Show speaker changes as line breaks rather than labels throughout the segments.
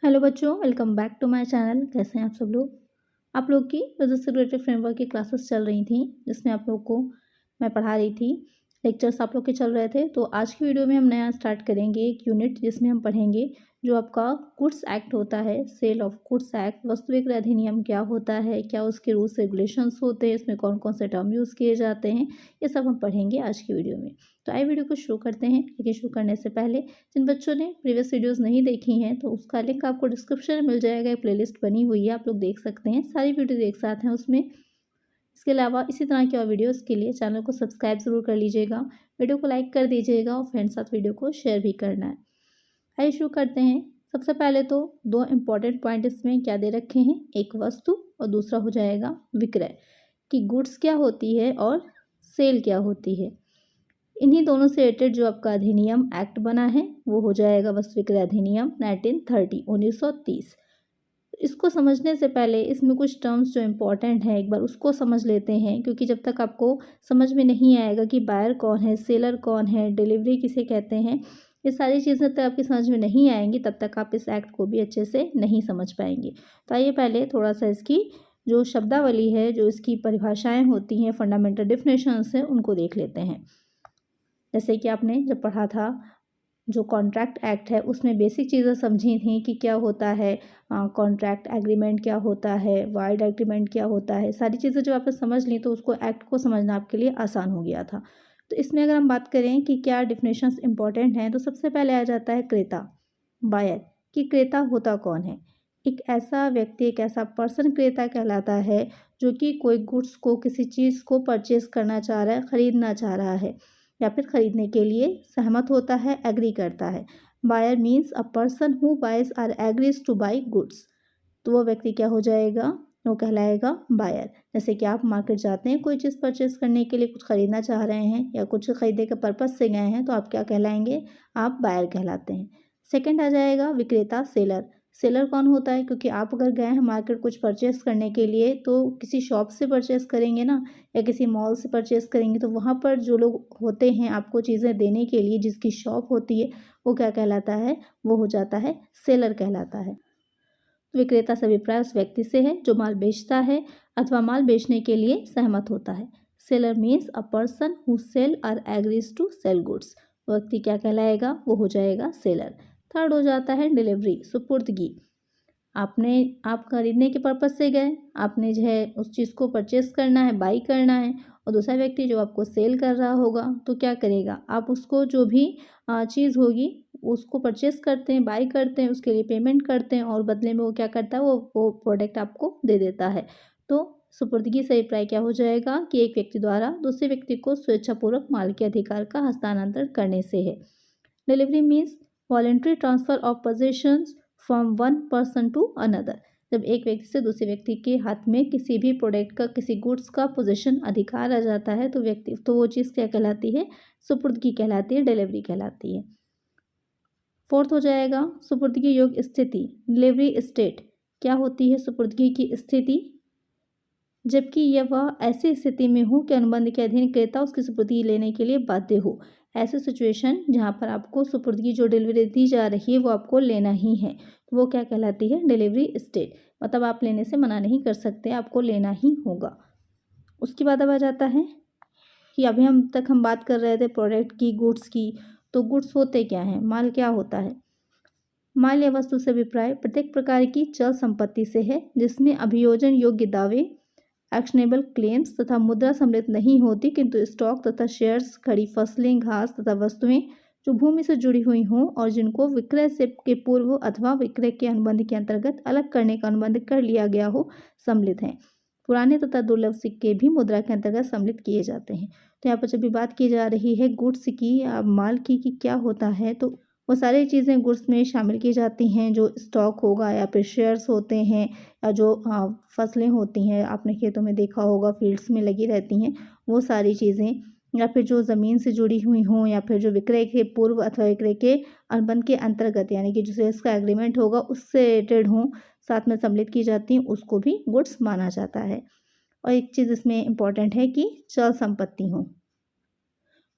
Hello बच्चों, welcome back to my channel. कैसे हैं आप सब लोग। आप लोग की रजिस्टर रेगुलेटरी फ्रेमवर्क की क्लासेस चल रही थी, जिसमें आप लोग को मैं पढ़ा रही थी। लेक्चर्स आप लोग के चल रहे थे। तो आज की वीडियो में हम नया स्टार्ट करेंगे एक यूनिट, जिसमें हम पढ़ेंगे जो आपका गुड्स एक्ट होता है, सेल ऑफ गुड्स एक्ट। वस्तु विक्रय अधिनियम क्या होता है, क्या उसके रूल्स रेगुलेशंस होते हैं, इसमें कौन कौन से टर्म यूज़ किए जाते हैं, ये सब हम पढ़ेंगे आज की वीडियो में। तो आइए वीडियो को शुरू करते हैं। लेकिन शुरू करने से पहले जिन बच्चों ने प्रीवियस वीडियोस नहीं देखी हैं, तो उसका लिंक आपको डिस्क्रिप्शन में मिल जाएगा। एक प्लेलिस्ट बनी हुई है, आप लोग देख सकते हैं। सारी वीडियोज एक साथ हैं उसमें। इसके अलावा इसी तरह की और वीडियोस के लिए चैनल को सब्सक्राइब ज़रूर कर लीजिएगा, वीडियो को लाइक कर दीजिएगा और फ्रेंड्स साथ वीडियो को शेयर भी करना है। आइए शुरू करते हैं। सबसे पहले तो दो इम्पॉर्टेंट पॉइंट इसमें क्या दे रखे हैं, एक वस्तु और दूसरा हो जाएगा विक्रय, कि गुड्स क्या होती है और सेल क्या होती है। इन्हीं दोनों से रिलेटेड जो आपका अधिनियम एक्ट बना है वो हो जाएगा वस्तु विक्रय अधिनियम 1930। इसको समझने से पहले इसमें कुछ टर्म्स जो इम्पोर्टेंट हैं एक बार उसको समझ लेते हैं, क्योंकि जब तक आपको समझ में नहीं आएगा कि बायर कौन है, सेलर कौन है, डिलीवरी किसे कहते हैं, ये सारी चीज़ें तक आपकी समझ में नहीं आएंगी, तब तक आप इस एक्ट को भी अच्छे से नहीं समझ पाएंगे। तो आइए पहले थोड़ा सा इसकी जो शब्दावली है, जो इसकी परिभाषाएँ होती हैं, फंडामेंटल डिफिनेशंस हैं, उनको देख लेते हैं। जैसे कि आपने जब पढ़ा था जो कॉन्ट्रैक्ट एक्ट है, उसमें बेसिक चीज़ें समझी थी कि क्या होता है कॉन्ट्रैक्ट एग्रीमेंट, क्या होता है वाइड एग्रीमेंट, क्या होता है। सारी चीज़ें जो आपने समझ ली तो उसको एक्ट को समझना आपके लिए आसान हो गया था। तो इसमें अगर हम बात करें कि क्या डिफिनेशंस इंपॉर्टेंट हैं, तो सबसे पहले आ जाता है क्रेता, बायर। कि क्रेता होता कौन है। एक ऐसा व्यक्ति, एक ऐसा पर्सन क्रेता कहलाता है जो कि कोई गुड्स को, किसी चीज़ को परचेज करना चाह रहा है, ख़रीदना चाह रहा है या फिर ख़रीदने के लिए सहमत होता है, एग्री करता है। Buyer means a person who buys or agrees to buy goods. तो वो व्यक्ति क्या हो जाएगा, वो कहलाएगा बायर। जैसे कि आप मार्केट जाते हैं कोई चीज़ परचेस करने के लिए, कुछ ख़रीदना चाह रहे हैं या कुछ ख़रीदने के पर्पज़ से गए हैं, तो आप क्या कहलाएंगे, आप बायर कहलाते हैं। सेकंड आ जाएगा विक्रेता, सेलर। सेलर कौन होता है, क्योंकि आप अगर गए हैं मार्केट कुछ परचेस करने के लिए, तो किसी शॉप से परचेस करेंगे ना, या किसी मॉल से परचेस करेंगे, तो वहाँ पर जो लोग होते हैं आपको चीज़ें देने के लिए, जिसकी शॉप होती है, वो क्या कहलाता है, वो हो जाता है सेलर कहलाता है। विक्रेता से अभिप्राय उस व्यक्ति से है जो माल बेचता है अथवा माल बेचने के लिए सहमत होता है। Seller means a person who sell और एग्रीज टू सेल गुड्स। व्यक्ति क्या कहलाएगा, वो हो जाएगा सेलर। थर्ड हो जाता है डिलीवरी, सुपुर्दगी। आप खरीदने के पर्पज़ से गए, आपने जो है उस चीज़ को परचेस करना है, बाई करना है, और दूसरा व्यक्ति जो आपको सेल कर रहा होगा, तो क्या करेगा, आप उसको जो भी चीज़ होगी उसको परचेस करते हैं, बाई करते हैं, उसके लिए पेमेंट करते हैं, और बदले में वो क्या करता है, वो प्रोडक्ट आपको दे देता है। तो सुपुर्दगी से अभिप्राय क्या हो जाएगा कि एक व्यक्ति द्वारा दूसरे व्यक्ति को स्वेच्छापूर्वक माल के अधिकार का हस्तांतरण करने से है। Delivery means voluntary transfer of possessions from one person to another. जब एक व्यक्ति से दूसरे व्यक्ति के हाथ में किसी भी प्रोडक्ट का, किसी गुड्स का पोजीशन, अधिकार आ जाता है, तो वो चीज़ क्या कहलाती है, सुपुर्दगी कहलाती है, डिलीवरी कहलाती है। फोर्थ हो जाएगा सुपुर्दगी योग्य स्थिति, डिलीवरी स्टेट। क्या होती है सुपुर्दगी की स्थिति, जबकि यह वह ऐसी स्थिति में हो कि अनुबंध के अधीन क्रेता उसकी सुपुर्दगी लेने के लिए बाध्य हो। ऐसे सिचुएशन जहाँ पर आपको सुपुर्दगी जो डिलीवरी दी जा रही है वो आपको लेना ही है, तो वो क्या कहलाती है, डिलीवरी स्टेट। मतलब आप लेने से मना नहीं कर सकते, आपको लेना ही होगा। उसके बाद अब आ जाता है कि अभी हम बात कर रहे थे प्रोडक्ट की, गुड्स की। तो गुड्स होते क्या हैं, माल क्या होता है। माल या वस्तु से अभिप्राय प्रत्येक प्रकार की चल संपत्ति से है जिसमें अभियोजन योग्य दावे, एक्शनेबल क्लेम्स तथा मुद्रा सम्मिलित नहीं होती, किंतु स्टॉक तथा शेयर्स, खड़ी फसलें, घास तथा वस्तुएं जो भूमि से जुड़ी हुई हों और जिनको विक्रय से के पूर्व अथवा विक्रय के अनुबंध के अंतर्गत अलग करने का अनुबंध कर लिया गया हो, सम्मिलित हैं। पुराने तथा दुर्लभ सिक्के भी मुद्रा के अंतर्गत सम्मिलित किए जाते हैं। तो यहाँ पर जब भी बात की जा रही है गुड्स की या माल की कि क्या होता है, तो वो सारी चीज़ें गुड्स में शामिल की जाती हैं, जो स्टॉक होगा या फिर शेयर्स होते हैं, या जो फसलें होती हैं, आपने खेतों में देखा होगा फील्ड्स में लगी रहती हैं, वो सारी चीज़ें, या फिर जो ज़मीन से जुड़ी हुई हों, या फिर जो विक्रय के पूर्व अथवा विक्रय के अनुबंध के अंतर्गत, यानी कि जो सेल्स का एग्रीमेंट होगा उससे रिलेटेड हों, साथ में सम्मिलित की जाती हैं, उसको भी गुड्स माना जाता है। और एक चीज़ इसमें इम्पॉर्टेंट है कि चल संपत्ति हो,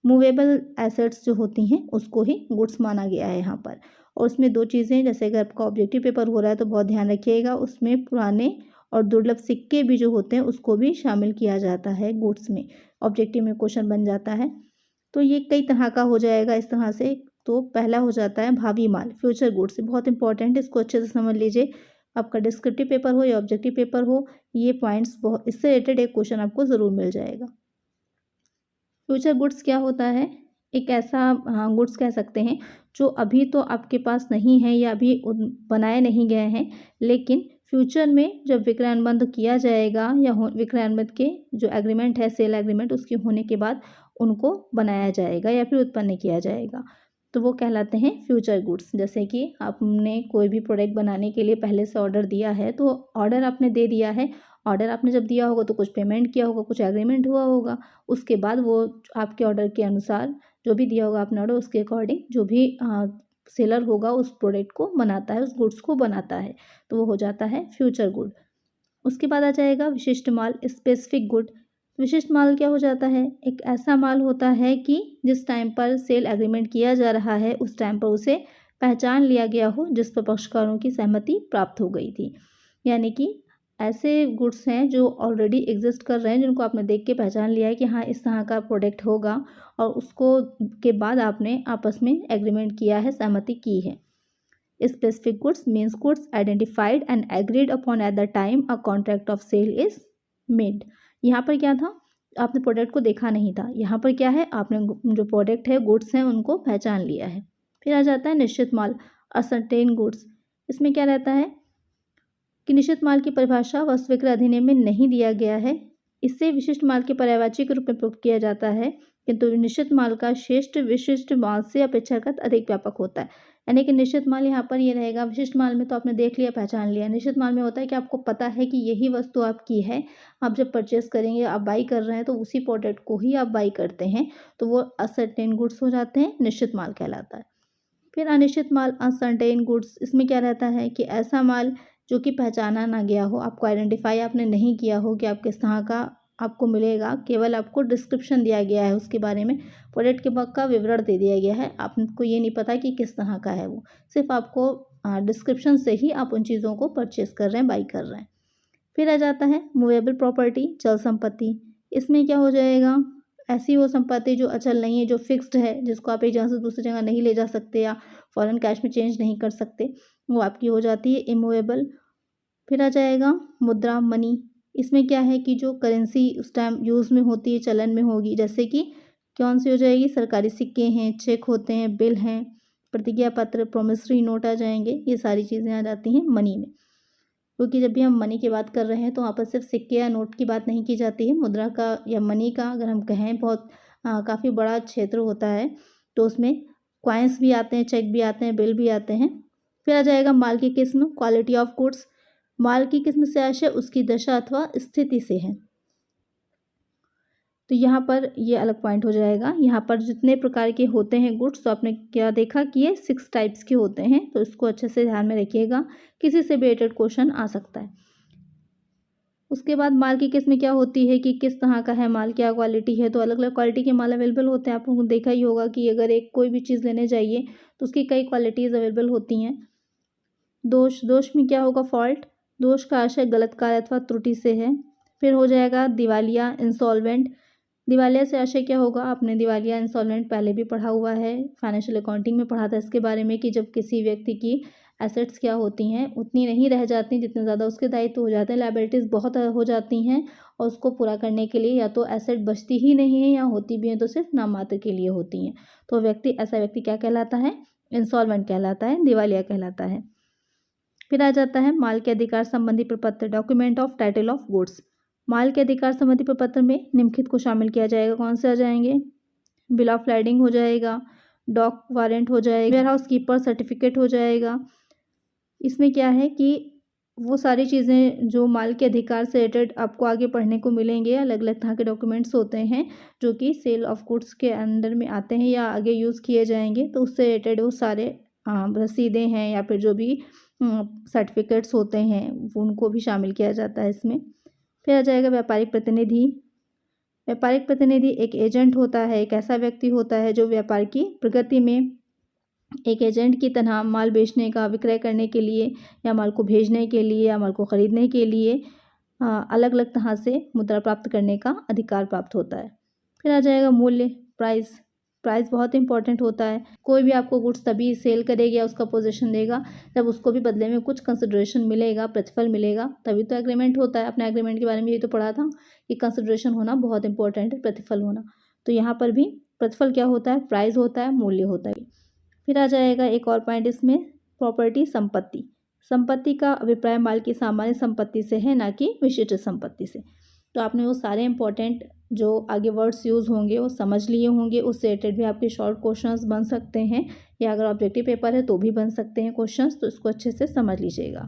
मूवेबल एसेट्स जो होती हैं उसको ही गुड्स माना गया है यहाँ पर। और उसमें 2 चीज़ें, जैसे अगर आपका ऑब्जेक्टिव पेपर हो रहा है तो बहुत ध्यान रखिएगा, उसमें पुराने और दुर्लभ सिक्के भी जो होते हैं उसको भी शामिल किया जाता है गुड्स में। ऑब्जेक्टिव में क्वेश्चन बन जाता है। तो ये कई तरह का हो जाएगा इस तरह से। तो पहला हो जाता है भावी माल, फ्यूचर गुड्स, बहुत इंपॉर्टेंट, इसको अच्छे से समझ लीजिए। आपका डिस्क्रिप्टिव पेपर हो या ऑब्जेक्टिव पेपर हो, ये पॉइंट्स बहुत, इससे रिलेटेड एक क्वेश्चन आपको ज़रूर मिल जाएगा। फ्यूचर गुड्स क्या होता है? एक ऐसा गुड्स कह सकते हैं जो अभी तो आपके पास नहीं है या अभी बनाए नहीं गए हैं, लेकिन फ्यूचर में जब विक्रय अनुबंध किया जाएगा या विक्रय अनुबंध के जो एग्रीमेंट है, सेल एग्रीमेंट, उसके होने के बाद उनको बनाया जाएगा या फिर उत्पन्न किया जाएगा, तो वो कहलाते हैं फ्यूचर गुड्स। जैसे कि आपने कोई भी प्रोडक्ट बनाने के लिए पहले से ऑर्डर दिया है, तो ऑर्डर आपने दे दिया है, ऑर्डर आपने जब दिया होगा तो कुछ पेमेंट किया होगा, कुछ एग्रीमेंट हुआ होगा, उसके बाद वो आपके ऑर्डर के अनुसार जो भी दिया होगा आपने ऑर्डर, उसके अकॉर्डिंग जो भी सेलर होगा उस प्रोडक्ट को बनाता है, उस गुड्स को बनाता है, तो वो हो जाता है फ्यूचर गुड। उसके बाद आ जाएगा विशिष्ट माल, स्पेसिफिक गुड। विशिष्ट माल क्या हो जाता है? एक ऐसा माल होता है कि जिस टाइम पर सेल एग्रीमेंट किया जा रहा है उस टाइम पर उसे पहचान लिया गया हो, जिस पर पक्षकारों की सहमति प्राप्त हो गई थी। यानी कि ऐसे गुड्स हैं जो ऑलरेडी एग्जिस्ट कर रहे हैं, जिनको आपने देख के पहचान लिया है कि हाँ इस तरह का प्रोडक्ट होगा, और उसको के बाद आपने आपस में एग्रीमेंट किया है, सहमति की है। Specific goods means goods identified and agreed upon at the time a contract of sale is made. यहाँ पर क्या था? आपने प्रोडक्ट को देखा नहीं था, यहाँ पर क्या है, आपने जो प्रोडक्ट है, गुड्स हैं, उनको पहचान लिया है। फिर आ जाता है निश्चित माल, असर्टेन गुड्स। इसमें क्या रहता है कि निश्चित माल की परिभाषा वस्तु विक्रय अधिनियम में नहीं दिया गया है, इससे विशिष्ट माल के पर्यायवाची के रूप में प्रयुक्त किया जाता है, किंतु निश्चित माल का श्रेष्ठ विशिष्ट माल से अपेक्षाकृत अधिक व्यापक होता है। यानी कि निश्चित माल यहाँ पर ये रहेगा, विशिष्ट माल में तो आपने देख लिया, पहचान लिया, निश्चित माल में होता है कि आपको पता है कि यही वस्तु आपकी है, आप जब परचेस करेंगे, आप बाई कर रहे हैं तो उसी प्रोडक्ट को ही आप बाई करते हैं, तो वो असर्टेन गुड्स हो जाते हैं, निश्चित माल कहलाता है। फिर अनिश्चित माल, अनसर्टेन गुड्स, इसमें क्या रहता है कि ऐसा माल जो कि पहचाना ना गया हो, आपको आइडेंटिफाई आपने नहीं किया हो कि आप किस तरह का आपको मिलेगा, केवल आपको डिस्क्रिप्शन दिया गया है उसके बारे में, प्रोडक्ट के बारे का विवरण दे दिया गया है, आपको ये नहीं पता कि किस तरह का है वो, सिर्फ आपको डिस्क्रिप्शन से ही आप उन चीज़ों को परचेस कर रहे हैं, बाई कर रहे हैं। फिर आ जाता है मूवेबल प्रॉपर्टी, चल संपत्ति। इसमें क्या हो जाएगा? ऐसी वो संपत्ति जो अचल नहीं है, जो फिक्स्ड है, जिसको आप एक जगह से दूसरी जगह नहीं ले जा सकते या फॉरेन कैश में चेंज नहीं कर सकते, वो आपकी हो जाती है इमूवेबल। फिर आ जाएगा मुद्रा, मनी। इसमें क्या है कि जो करेंसी उस टाइम यूज़ में होती है, चलन में होगी, जैसे कि कौन सी हो जाएगी? सरकारी सिक्के हैं, चेक होते हैं, बिल हैं, प्रतिज्ञा पत्र, प्रोमिसरी नोट आ जाएंगे, ये सारी चीज़ें आ जाती हैं मनी में। क्योंकि जब भी हम मनी की बात कर रहे हैं तो वहाँ पर सिर्फ सिक्के या नोट की बात नहीं की जाती है, मुद्रा का या मनी का अगर हम कहें, बहुत काफ़ी बड़ा क्षेत्र होता है, तो उसमें कॉइन्स भी आते हैं, चेक भी आते हैं, बिल भी आते हैं। फिर आ जाएगा माल की किस्म, क्वालिटी ऑफ गुड्स। माल की किस्म से आशय उसकी दशा अथवा स्थिति से है। तो यहाँ पर ये अलग पॉइंट हो जाएगा। यहाँ पर जितने प्रकार के होते हैं गुड्स, तो आपने क्या देखा कि ये 6 टाइप्स के होते हैं, तो इसको अच्छे से ध्यान में रखिएगा, किसी से भी रिलेटेड क्वेश्चन आ सकता है। उसके बाद माल की किस्म क्या होती है कि किस तरह का है माल, क्या क्वालिटी है, तो अलग अलग क्वालिटी के माल अवेलेबल होते हैं। आप लोगों को देखा ही होगा कि अगर एक कोई भी चीज़ लेने जाइए तो उसकी कई क्वालिटीज़ अवेलेबल होती हैं। दोष, दोष में क्या होगा? फॉल्ट। दोष का आशय गलत कार्य अथवा त्रुटि से है। फिर हो जाएगा दिवालिया, इंसॉल्वेंट। दिवालिया से आशय क्या होगा? आपने दिवालिया, इंसॉल्वेंट पहले भी पढ़ा हुआ है, फाइनेंशियल अकाउंटिंग में पढ़ा था इसके बारे में, कि जब किसी व्यक्ति की एसेट्स क्या होती हैं, उतनी नहीं रह जाती जितने ज़्यादा उसके दायित्व हो जाते हैं, लायबिलिटीज़ बहुत हो जाती हैं, और उसको पूरा करने के लिए या तो एसेट बचती ही नहीं है, या होती भी हैं तो सिर्फ नाम मात्र के लिए होती हैं, तो ऐसा व्यक्ति क्या कहलाता है? इंसॉल्वेंट कहलाता है, दिवालिया कहलाता है। फिर आ जाता है माल के अधिकार संबंधी प्रपत्र, document of title of goods. माल के अधिकार संबंधी प्रपत्र में निम्नलिखित को शामिल किया जाएगा। कौन से आ जाएंगे? बिल ऑफ लाइडिंग हो जाएगा, डॉक वारंट हो जाएगा, वेयर हाउस कीपर सर्टिफिकेट हो जाएगा। इसमें क्या है कि वो सारी चीज़ें जो माल के अधिकार से रिलेटेड आपको आगे पढ़ने को मिलेंगे, अलग अलग तरह के डॉक्यूमेंट्स होते हैं जो कि सेल ऑफ गुड्स के अंडर में आते हैं या आगे यूज़ किए जाएंगे, तो उससे रिलेटेड वो सारे रसीदें हैं या फिर जो भी सर्टिफिकेट्स होते हैं उनको भी शामिल किया जाता है इसमें। फिर आ जाएगा व्यापारिक प्रतिनिधि। व्यापारिक प्रतिनिधि एक एजेंट होता है, एक ऐसा व्यक्ति होता है जो व्यापार की प्रगति में एक एजेंट की तरह माल बेचने का, विक्रय करने के लिए या माल को भेजने के लिए या माल को ख़रीदने के लिए अलग अलग तरह से मुद्रा प्राप्त करने का अधिकार प्राप्त होता है। फिर आ जाएगा मूल्य, प्राइस। प्राइस बहुत इंपॉर्टेंट होता है। कोई भी आपको गुड्स तभी सेल करेगा या उसका पोजीशन देगा जब उसको भी बदले में कुछ कंसिडरेशन मिलेगा, प्रतिफल मिलेगा, तभी तो एग्रीमेंट होता है। अपने एग्रीमेंट के बारे में यही तो पढ़ा था कि कंसिडरेशन होना बहुत इंपॉर्टेंट है, प्रतिफल होना। तो यहाँ पर भी प्रतिफल क्या होता है? प्राइस होता है, मूल्य होता है। फिर आ जाएगा एक और पॉइंट इसमें, प्रॉपर्टी, संपत्ति। संपत्ति का अभिप्राय माल की सामान्य संपत्ति से है, ना कि विशिष्ट संपत्ति से। तो आपने वो सारे इंपॉर्टेंट जो आगे वर्ड्स यूज़ होंगे वो समझ लिए होंगे। उससे रिलेटेड भी आपके शॉर्ट क्वेश्चंस बन सकते हैं, या अगर ऑब्जेक्टिव पेपर है तो भी बन सकते हैं क्वेश्चंस, तो इसको अच्छे से समझ लीजिएगा।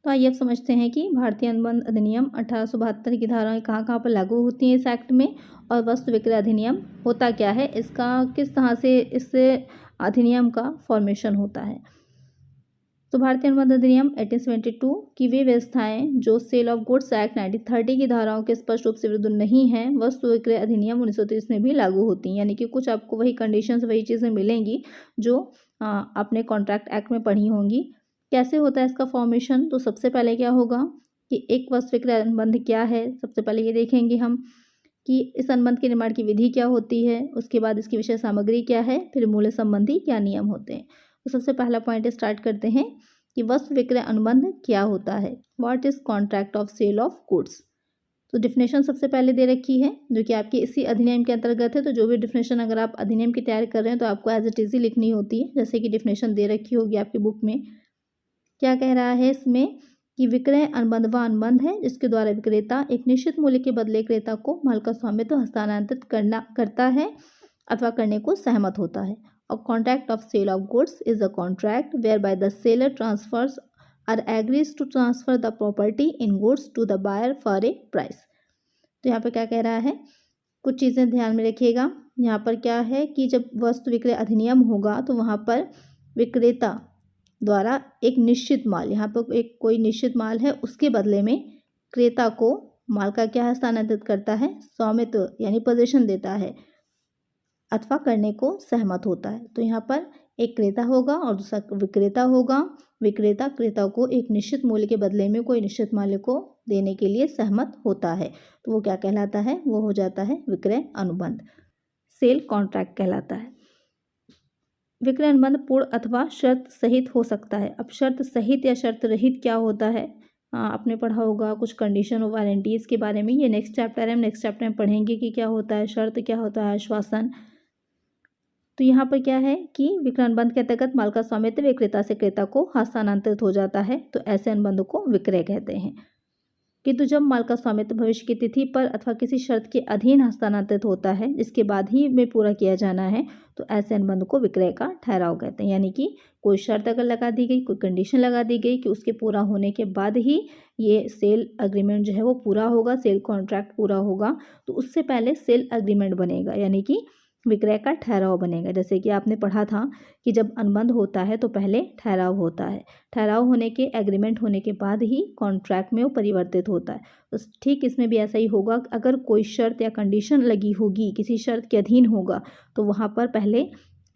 तो आइए अब समझते हैं कि भारतीय अनुबंध अधिनियम 1872 की धाराएं कहाँ कहाँ पर लागू होती हैं इस एक्ट में, और वस्तु विक्रय अधिनियम होता क्या है, इसका किस तरह से इससे अधिनियम का फॉर्मेशन होता है। तो भारतीय अनुबंध अधिनियम 1872 की वे व्यवस्थाएं जो सेल ऑफ गुड्स एक्ट 1930 की धाराओं के स्पष्ट रूप से विरुद्ध नहीं हैं, वस्तु विक्रय अधिनियम 1930 में भी लागू होती हैं। यानी कि कुछ आपको वही कंडीशंस, वही चीज़ें मिलेंगी जो आपने कॉन्ट्रैक्ट एक्ट में पढ़ी होंगी। कैसे होता है इसका फॉर्मेशन? तो सबसे पहले क्या होगा कि एक वस्तु विक्रय अनुबंध क्या है, सबसे पहले ये देखेंगे हम कि इस अनुबंध के निर्माण की विधि क्या होती है, उसके बाद इसकी विषय सामग्री क्या है, फिर मूल्य संबंधी क्या नियम होते हैं। तो सबसे पहला पॉइंट स्टार्ट करते हैं कि वस्तु विक्रय अनुबंध क्या होता है। What is contract of sale of goods. तो डिफिनेशन सबसे पहले दे रखी है जो कि आपकी इसी अधिनियम के अंतर्गत है। तो जो भी डिफिनेशन अगर आप अधिनियम की तैयारी कर रहे हैं तो आपको एज इट इज ही लिखनी होती है, जैसे कि डिफिनेशन दे रखी होगी आपकी बुक में। क्या कह रहा है इसमें कि विक्रय अनुबंध वह अनुबंध है जिसके द्वारा विक्रेता एक निश्चित मूल्य के बदले क्रेता को माल का स्वामित्व हस्तांतरित करता है अथवा करने को सहमत होता है। A contract of sale of goods is a contract whereby the seller transfers or agrees to transfer the property in goods to the buyer for a price। तो यहाँ पर क्या कह रहा है, कुछ चीज़ें ध्यान में रखिएगा। यहाँ पर क्या है कि जब वस्तु विक्रय अधिनियम होगा तो वहाँ पर विक्रेता द्वारा एक निश्चित माल, यहाँ पर एक कोई निश्चित माल है, उसके बदले में क्रेता को माल का क्या हस्तांतरित करता है, स्वामित्व यानी पोजीशन देता है अथवा करने को सहमत होता है। तो यहाँ पर एक क्रेता होगा और दूसरा विक्रेता होगा। विक्रेता क्रेता को एक निश्चित मूल्य के बदले में कोई निश्चित मूल्य को देने के लिए सहमत होता है, तो वो क्या कहलाता है, वो हो जाता है विक्रय अनुबंध, सेल कॉन्ट्रैक्ट कहलाता है। विक्रय अनुबंध पूर्ण अथवा शर्त सहित हो सकता है। अब शर्त सहित या शर्त रहित क्या होता है, आपने पढ़ा होगा कुछ कंडीशन और वारंटीज़ के बारे में। ये नेक्स्ट चैप्टर है, हम नेक्स्ट चैप्टर में पढ़ेंगे कि क्या होता है शर्त, क्या होता है आश्वासन। तो यहाँ पर क्या है कि विक्रय अनुबंध के अंतर्गत माल का स्वामित्व विक्रेता से क्रेता को हस्तांतरित हो जाता है, तो ऐसे अनुबंध को विक्रय कहते हैं। किंतु जब माल का स्वामित्व भविष्य की तिथि पर अथवा किसी शर्त के अधीन हस्तांतरित होता है जिसके बाद ही में पूरा किया जाना है, तो ऐसे अनुबंध को विक्रय का ठहराव कहते हैं। यानी कि कोई शर्त अगर लगा दी गई, कोई कंडीशन लगा दी गई कि उसके पूरा होने के बाद ही ये सेल अग्रीमेंट जो है वो पूरा होगा, सेल कॉन्ट्रैक्ट पूरा होगा, तो उससे पहले सेल अग्रीमेंट बनेगा, यानी कि विक्रय का ठहराव बनेगा। जैसे कि आपने पढ़ा था कि जब अनुबंध होता है तो पहले ठहराव होता है, ठहराव होने के, एग्रीमेंट होने के बाद ही कॉन्ट्रैक्ट में वो परिवर्तित होता है। तो ठीक इसमें भी ऐसा ही होगा, अगर कोई शर्त या कंडीशन लगी होगी, किसी शर्त के अधीन होगा, तो वहाँ पर पहले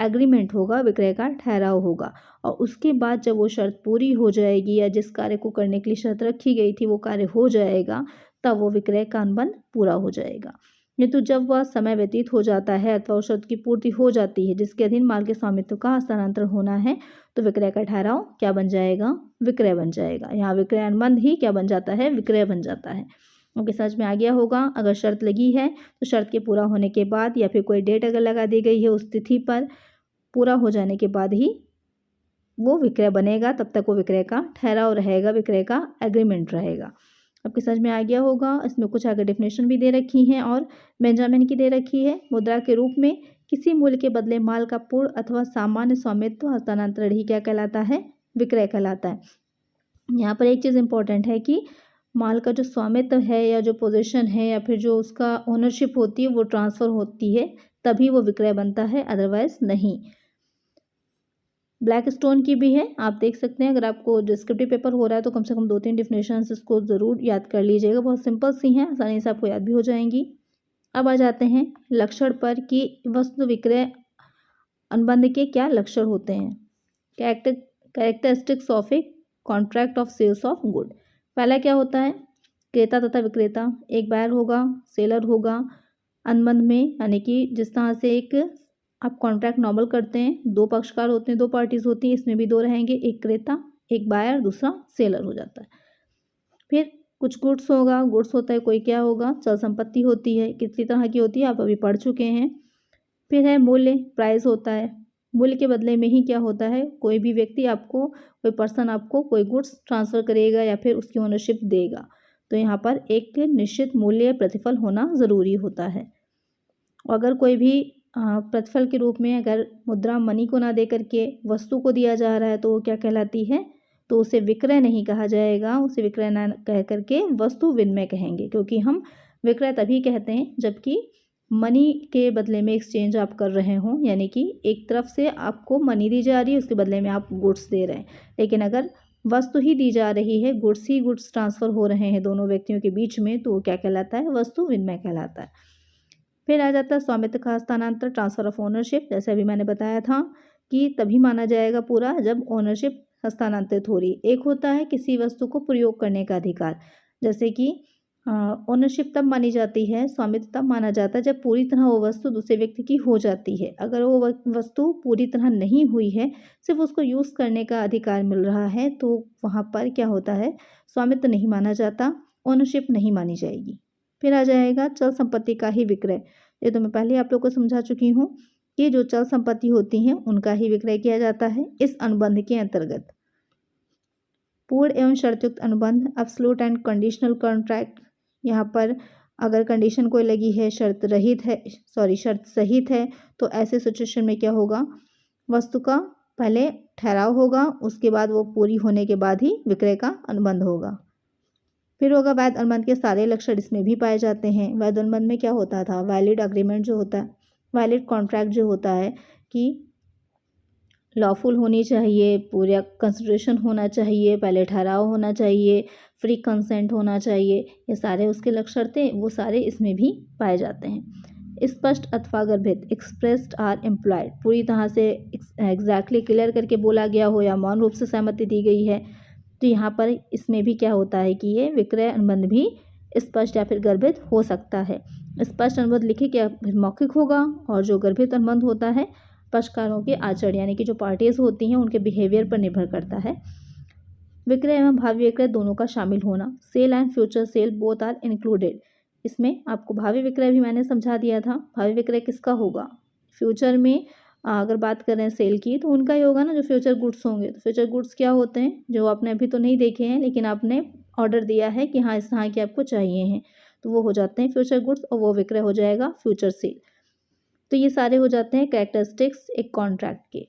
एग्रीमेंट होगा, विक्रय का ठहराव होगा, और उसके बाद जब वो शर्त पूरी हो जाएगी या जिस कार्य को करने के लिए शर्त रखी गई थी वो कार्य हो जाएगा, तब वो विक्रय का अनुबंध पूरा हो जाएगा। नहीं तो जब वह समय व्यतीत हो जाता है अथवा उस शर्त की पूर्ति हो जाती है जिसके अधीन माल के स्वामित्व का हस्तांतरण होना है, तो विक्रय का ठहराव क्या बन जाएगा, विक्रय बन जाएगा। यहाँ विक्रय अनुबंध ही क्या बन जाता है, विक्रय बन जाता है। ओके, समझ में आ गया होगा। अगर शर्त लगी है तो शर्त के पूरा होने के बाद या फिर कोई डेट अगर लगा दी गई है उस तिथि पर, पूरा हो जाने के बाद ही वो विक्रय बनेगा, तब तक वो विक्रय का ठहराव रहेगा, विक्रय का एग्रीमेंट रहेगा। आपके समझ में आ गया होगा। इसमें कुछ आगे डेफिनेशन भी दे रखी हैं और बेंजामिन की दे रखी है। मुद्रा के रूप में किसी मूल्य के बदले माल का पूर्ण अथवा सामान्य स्वामित्व हस्तांतरण ही क्या कहलाता है, विक्रय कहलाता है। यहाँ पर एक चीज़ इंपॉर्टेंट है कि माल का जो स्वामित्व है या जो पोजीशन है या फिर जो उसका ओनरशिप होती है वो ट्रांसफ़र होती है, तभी वो विक्रय बनता है, अदरवाइज नहीं। ब्लैक स्टोन की भी है, आप देख सकते हैं। अगर आपको डिस्क्रिप्टिव पेपर हो रहा है तो कम से कम 2-3 डिफिनेशंस इसको ज़रूर याद कर लीजिएगा, बहुत सिंपल सी हैं, आसानी से आपको याद भी हो जाएंगी। अब आ जाते हैं लक्षण पर कि वस्तु विक्रय अनुबंध के क्या लक्षण होते हैं। Characteristics of a contract of sales of good. पहला क्या होता है, क्रेता तथा विक्रेता, एक बायर होगा, सेलर होगा। अनुबंध में यानी कि जिस तरह से एक आप कॉन्ट्रैक्ट नॉर्मल करते हैं, दो पक्षकार होते हैं, दो पार्टीज होती हैं, इसमें भी दो रहेंगे, एक क्रेता, एक बायर, दूसरा सेलर हो जाता है। फिर कुछ गुड्स होगा, गुड्स होता है, कोई क्या होगा, चल संपत्ति होती है, कितनी तरह की होती है आप अभी पढ़ चुके हैं। फिर है मूल्य, प्राइस होता है, मूल्य के बदले में ही क्या होता है, कोई भी व्यक्ति आपको, कोई पर्सन आपको कोई गुड्स ट्रांसफ़र करेगा या फिर उसकी ओनरशिप देगा, तो यहाँ पर एक निश्चित मूल्य प्रतिफल होना ज़रूरी होता है। अगर कोई भी प्रतिफल के रूप में अगर मुद्रा मनी को ना दे करके वस्तु को दिया जा रहा है तो वो क्या कहलाती है, तो उसे विक्रय नहीं कहा जाएगा, उसे विक्रय ना कह करके वस्तु विनिमय कहेंगे, क्योंकि हम विक्रय तभी कहते हैं जबकि मनी के बदले में एक्सचेंज आप कर रहे हों, यानी कि एक तरफ से आपको मनी दी जा रही है, उसके बदले में आप गुड्स दे रहे हैं। लेकिन अगर वस्तु ही दी जा रही है, गुड्स ट्रांसफ़र हो रहे हैं दोनों व्यक्तियों के बीच में, तो वो क्या कहलाता है, वस्तु विनिमय कहलाता है। फिर आ जाता है स्वामित्व का हस्तांतरण, ट्रांसफ़र ऑफ ओनरशिप। जैसे अभी मैंने बताया था कि तभी माना जाएगा पूरा जब ओनरशिप हस्तांतरित हो रही। एक होता है किसी वस्तु को प्रयोग करने का अधिकार, जैसे कि ओनरशिप तब मानी जाती है, स्वामित्व तब माना जाता है जब पूरी तरह वो वस्तु दूसरे व्यक्ति की हो जाती है। अगर वो वस्तु पूरी तरह नहीं हुई है, सिर्फ उसको यूज़ करने का अधिकार मिल रहा है, तो वहाँ पर क्या होता है, स्वामित्व नहीं माना जाता, ओनरशिप नहीं मानी जाएगी। फिर आ जाएगा चल संपत्ति का ही विक्रय। ये तो मैं पहले आप लोग को समझा चुकी हूँ कि जो चल संपत्ति होती हैं उनका ही विक्रय किया जाता है इस अनुबंध के अंतर्गत। पूर्ण एवं शर्तयुक्त अनुबंध, एब्सोल्यूट एंड कंडीशनल कॉन्ट्रैक्ट। यहाँ पर अगर कंडीशन कोई लगी है, शर्त सहित है, तो ऐसे सिचुएशन में क्या होगा, वस्तु का पहले ठहराव होगा, उसके बाद वो पूरी होने के बाद ही विक्रय का अनुबंध होगा। फिर होगा वैध अनुबंध के सारे लक्षण इसमें भी पाए जाते हैं। वैध अनुबंध में क्या होता था, वैलिड अग्रीमेंट जो होता है, वैलिड कॉन्ट्रैक्ट जो होता है कि लॉफुल होनी चाहिए, पूरा कंसिडरेशन होना चाहिए, पहले ठहराव होना चाहिए, फ्री कंसेंट होना चाहिए, ये सारे उसके लक्षण थे, वो सारे इसमें भी पाए जाते हैं। स्पष्ट अथवा गर्भित, एक्सप्रेस्ड आर इम्प्लॉयड, पूरी तरह से एग्जैक्टली क्लियर करके बोला गया हो या मौन रूप से सहमति दी गई है, तो यहाँ पर इसमें भी क्या होता है कि ये विक्रय अनुबंध भी स्पष्ट या फिर गर्भित हो सकता है। स्पष्ट अनुबंध लिखित या फिर मौखिक होगा, और जो गर्भित अनुबंध होता है पक्षकारों के आचरण यानी कि जो पार्टीज होती हैं उनके बिहेवियर पर निर्भर करता है। विक्रय एवं भावी विक्रय दोनों का शामिल होना, sale and future sale both are included. इसमें आपको भावी विक्रय भी मैंने समझा दिया था। भावी विक्रय किसका होगा, फ्यूचर में अगर बात करें सेल की तो उनका ही होगा ना, जो फ्यूचर गुड्स होंगे। तो फ्यूचर गुड्स क्या होते हैं, जो आपने अभी तो नहीं देखे हैं लेकिन आपने ऑर्डर दिया है कि हाँ इस तरह के आपको चाहिए हैं, तो वो हो जाते हैं फ्यूचर गुड्स और वो विक्रय हो जाएगा फ्यूचर सेल। तो ये सारे हो जाते हैं कैरेक्टरिस्टिक्स एक कॉन्ट्रैक्ट के।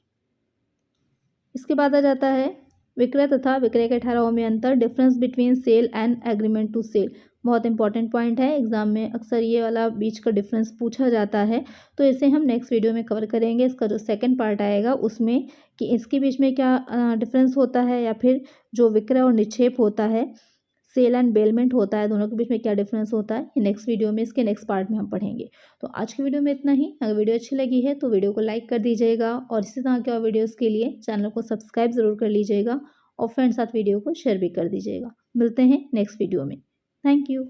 इसके बाद आ जाता है विक्रय तथा विक्रय के ठहराव में अंतर, difference between sale and agreement to sale. बहुत इंपॉर्टेंट पॉइंट है, एग्जाम में अक्सर ये वाला बीच का डिफरेंस पूछा जाता है, तो इसे हम नेक्स्ट वीडियो में कवर करेंगे। इसका जो सेकंड पार्ट आएगा उसमें कि इसके बीच में क्या डिफरेंस होता है, या फिर जो विक्रय और निक्षेप होता है, सेल एंड बेलमेंट होता है, दोनों के बीच में क्या डिफरेंस होता है, ये नेक्स्ट वीडियो में, इसके नेक्स्ट पार्ट में हम पढ़ेंगे। तो आज की वीडियो में इतना ही। अगर वीडियो अच्छी लगी है तो वीडियो को लाइक कर दीजिएगा, और इसी तरह के और वीडियोज़ के लिए चैनल को सब्सक्राइब ज़रूर कर लीजिएगा, और फ्रेंड्स साथ वीडियो को शेयर भी कर दीजिएगा। मिलते हैं नेक्स्ट वीडियो में। Thank you.